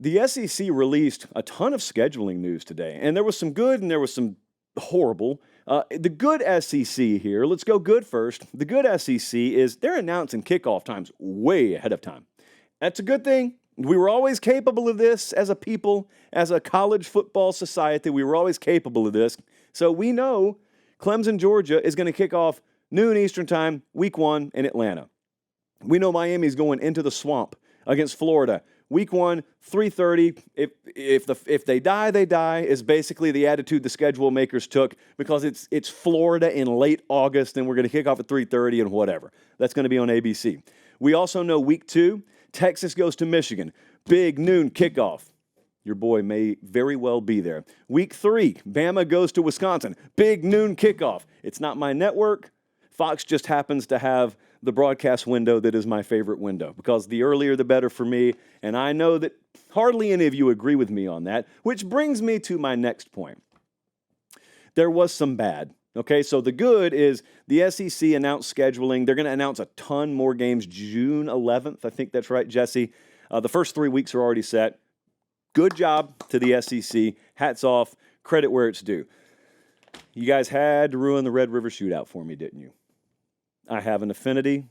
The SEC released a ton of scheduling news today, and there was some good and there was some horrible. The good SEC here, let's go good first. The good SEC is they're announcing kickoff times way ahead of time. That's a good thing. We were always capable of this as a people, as a college football society. We were always capable of this. So we know Clemson, Georgia is going to kick off noon Eastern time, week 1 in Atlanta. We know Miami's going into the swamp against Florida. Week 1, 3:30. If they die, they die is basically the attitude the schedule makers took because it's Florida in late August and we're going to kick off at 3:30 and whatever. That's going to be on ABC. We also know week 2, Texas goes to Michigan. Big noon kickoff. Your boy may very well be there. Week 3, Bama goes to Wisconsin. Big noon kickoff. It's not my network. Fox just happens to have the broadcast window that is my favorite window because the earlier the better for me, and I know that hardly any of you agree with me on that, which brings me to my next point. There was some bad. Okay, so the good is the SEC announced scheduling. They're going to announce a ton more games June 11th. I think that's right, Jesse. The first 3 weeks are already set. Good job to the SEC. Hats off. Credit where it's due. You guys had to ruin the Red River Shootout for me, didn't you? I have an affinity,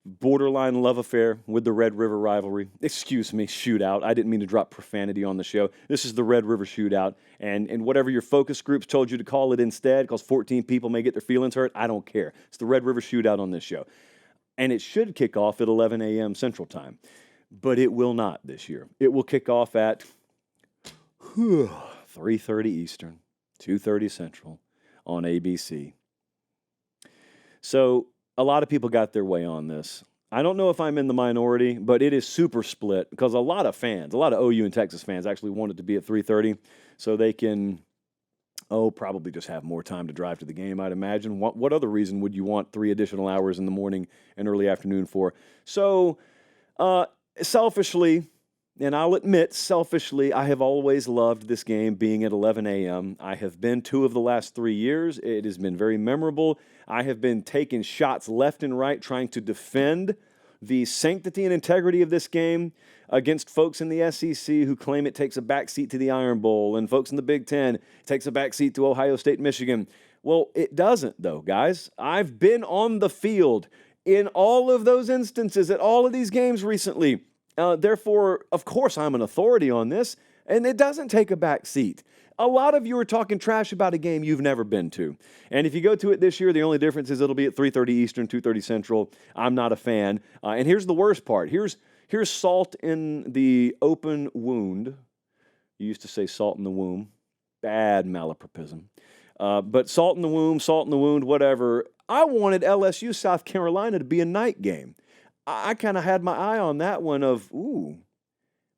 borderline love affair with the Red River rivalry. Excuse me, shootout. I didn't mean to drop profanity on the show. This is the Red River Shootout. And whatever your focus groups told you to call it instead, because 14 people may get their feelings hurt, I don't care. It's the Red River Shootout on this show. And it should kick off at 11 a.m. Central Time. But it will not this year. It will kick off at 3:30 Eastern, 2:30 Central on ABC. So a lot of people got their way on this. I don't know if I'm in the minority, but it is super split because a lot of OU and Texas fans actually want it to be at 3:30 so they can, probably just have more time to drive to the game, I'd imagine. What other reason would you want 3 additional hours in the morning and early afternoon for? So selfishly, and I'll admit selfishly, I have always loved this game being at 11 a.m. I have been 2 of the last 3 years. It has been very memorable. I have been taking shots left and right trying to defend the sanctity and integrity of this game against folks in the SEC who claim it takes a backseat to the Iron Bowl and folks in the Big Ten takes a backseat to Ohio State, Michigan. Well, it doesn't, though, guys. I've been on the field in all of those instances at all of these games recently. Therefore, of course, I'm an authority on this, and it doesn't take a back seat. A lot of you are talking trash about a game you've never been to. And if you go to it this year, the only difference is it'll be at 3:30 Eastern, 2:30 Central. I'm not a fan. And here's the worst part. Here's salt in the open wound. You used to say salt in the womb. Bad malapropism. But salt in the womb, salt in the wound, whatever. I wanted LSU, South Carolina to be a night game. I kind of had my eye on that one of,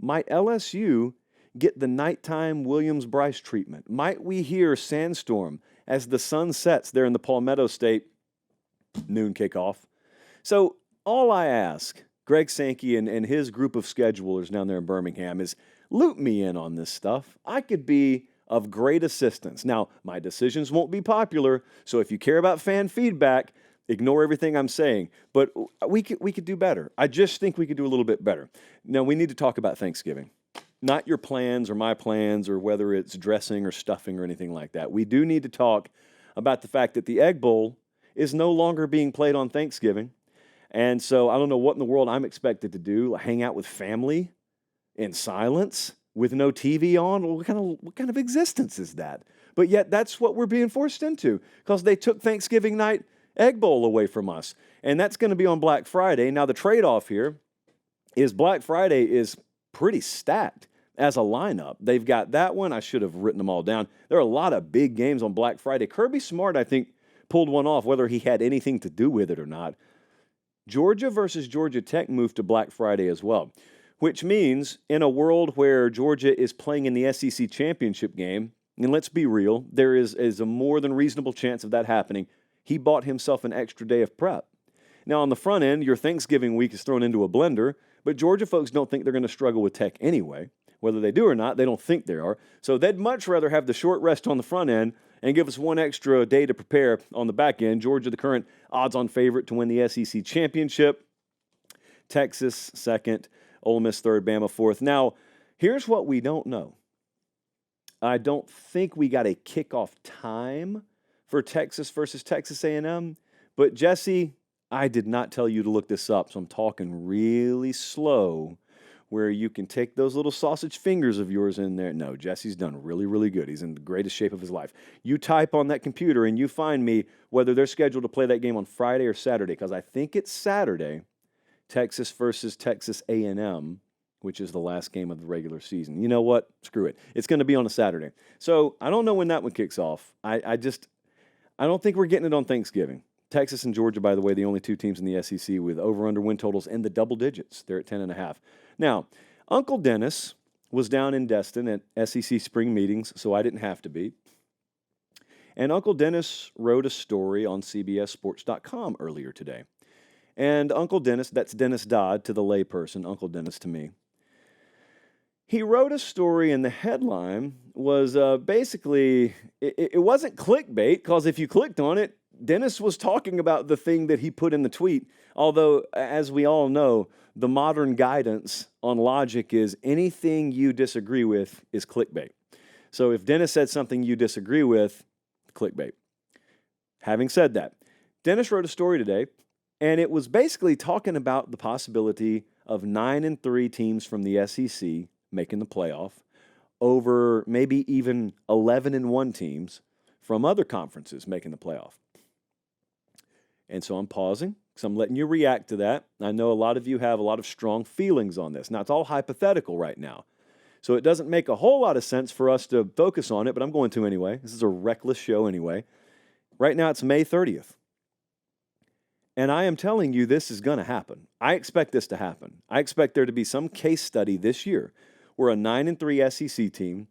might LSU get the nighttime Williams-Brice treatment? Might we hear Sandstorm as the sun sets there in the Palmetto State noon kickoff? So all I ask, Greg Sankey and his group of schedulers down there in Birmingham, is loop me in on this stuff. I could be of great assistance. Now, my decisions won't be popular, so if you care about fan feedback, ignore everything I'm saying, but we could do better. I just think we could do a little bit better. Now, we need to talk about Thanksgiving. Not your plans or my plans or whether it's dressing or stuffing or anything like that. We do need to talk about the fact that the Egg Bowl is no longer being played on Thanksgiving. And so I don't know what in the world I'm expected to do, like hang out with family in silence with no TV on. Well, what kind of existence is that? But yet that's what we're being forced into because they took Thanksgiving night Egg Bowl away from us. And that's going to be on Black Friday. Now, the trade-off here is Black Friday is pretty stacked as a lineup. They've got that one. I should have written them all down. There are a lot of big games on Black Friday. Kirby Smart, I think, pulled one off, whether he had anything to do with it or not. Georgia versus Georgia Tech moved to Black Friday as well, which means in a world where Georgia is playing in the SEC championship game, and let's be real, there is a more than reasonable chance of that happening, he bought himself an extra day of prep. Now, on the front end, your Thanksgiving week is thrown into a blender, but Georgia folks don't think they're going to struggle with Tech anyway. Whether they do or not, they don't think they are. So they'd much rather have the short rest on the front end and give us one extra day to prepare on the back end. Georgia, the current odds-on favorite to win the SEC championship. Texas, second. Ole Miss, third. Bama, fourth. Now, Here's what we don't know. I don't think we got a kickoff time for Texas versus Texas A&M, but Jesse, I did not tell you to look this up, so I'm talking really slow where you can take those little sausage fingers of yours in there. No, Jesse's done really, really good. He's in the greatest shape of his life. You type on that computer and you find me whether they're scheduled to play that game on Friday or Saturday, because I think it's Saturday, Texas versus Texas A&M, which is the last game of the regular season. You know what? Screw it. It's going to be on a Saturday. So I don't know when that one kicks off. I don't think we're getting it on Thanksgiving. Texas and Georgia, by the way, the only two teams in the SEC with over-under win totals in the double digits. They're at 10.5. Now, Uncle Dennis was down in Destin at SEC spring meetings, so I didn't have to be. And Uncle Dennis wrote a story on CBSSports.com earlier today. And Uncle Dennis, that's Dennis Dodd to the layperson, Uncle Dennis to me. He wrote a story, and the headline was basically, it wasn't clickbait, because if you clicked on it, Dennis was talking about the thing that he put in the tweet. Although, as we all know, the modern guidance on logic is anything you disagree with is clickbait. So if Dennis said something you disagree with, clickbait. Having said that, Dennis wrote a story today, and it was basically talking about the possibility of 9-3 teams from the SEC making the playoff over maybe even 11-1 teams from other conferences making the playoff. And so I'm pausing because I'm letting you react to that. I know a lot of you have a lot of strong feelings on this. Now, it's all hypothetical right now. So it doesn't make a whole lot of sense for us to focus on it, but I'm going to anyway. This is a reckless show anyway. Right now, it's May 30th. And I am telling you this is going to happen. I expect this to happen. I expect there to be some case study this year where a 9-3 SEC team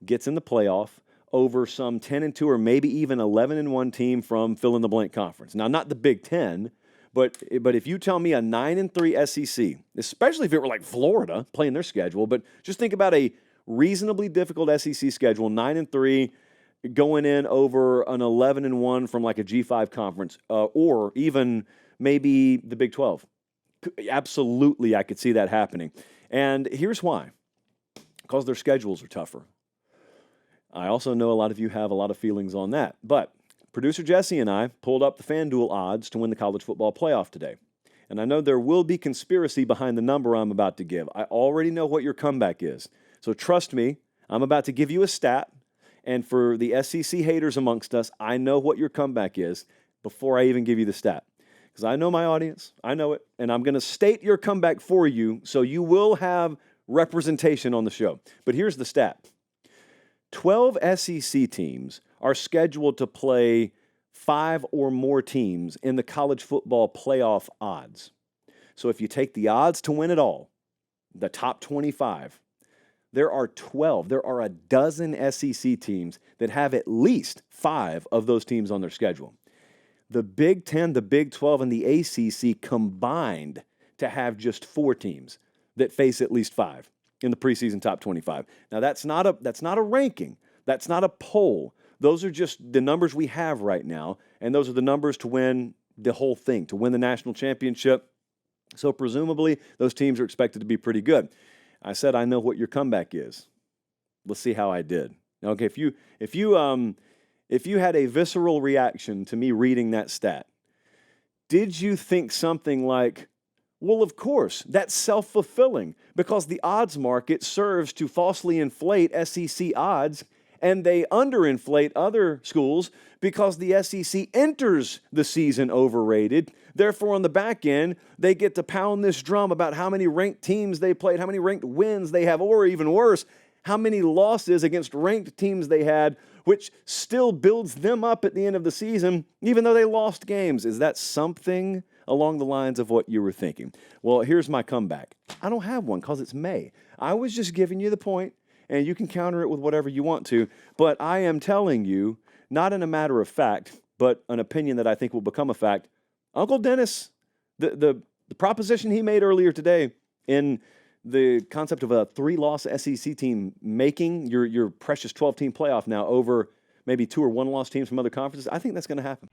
gets in the playoff over some 10-2 or maybe even 11-1 team from fill-in-the-blank conference. Now, not the Big Ten, but if you tell me a 9-3 SEC, especially if it were like Florida playing their schedule, but just think about a reasonably difficult SEC schedule, 9-3, going in over an 11-1 from like a G5 conference, or even maybe the Big 12. Absolutely, I could see that happening. And here's why. Because their schedules are tougher. I also know a lot of you have a lot of feelings on that. But producer Jesse and I pulled up the FanDuel odds to win the college football playoff today. And I know there will be conspiracy behind the number I'm about to give. I already know what your comeback is. So trust me, I'm about to give you a stat. And for the SEC haters amongst us, I know what your comeback is before I even give you the stat. Because I know my audience. I know it. And I'm going to state your comeback for you so you will have representation on the show. But here's the stat. 12 SEC teams are scheduled to play 5 or more teams in the college football playoff odds. So if you take the odds to win it all, the top 25, there are a dozen SEC teams that have at least 5 of those teams on their schedule. The Big 10, the Big 12, and the ACC combined to have just 4 teams that face at least 5 in the preseason top 25. Now, that's not a ranking. That's not a poll. Those are just the numbers we have right now, and those are the numbers to win the whole thing, to win the national championship. So presumably, those teams are expected to be pretty good. I said I know what your comeback is. Let's see how I did. Okay, if you had a visceral reaction to me reading that stat, did you think something like, well, of course, that's self-fulfilling because the odds market serves to falsely inflate SEC odds and they underinflate other schools because the SEC enters the season overrated. Therefore, on the back end, they get to pound this drum about how many ranked teams they played, how many ranked wins they have, or even worse, how many losses against ranked teams they had, which still builds them up at the end of the season, even though they lost games. Is that something along the lines of what you were thinking? Well, here's my comeback. I don't have one because it's May. I was just giving you the point, and you can counter it with whatever you want to, but I am telling you, not in a matter of fact, but an opinion that I think will become a fact, Uncle Dennis, the proposition he made earlier today in the concept of a 3-loss SEC team making your precious 12-team playoff now over maybe 2 or 1-loss teams from other conferences, I think that's going to happen.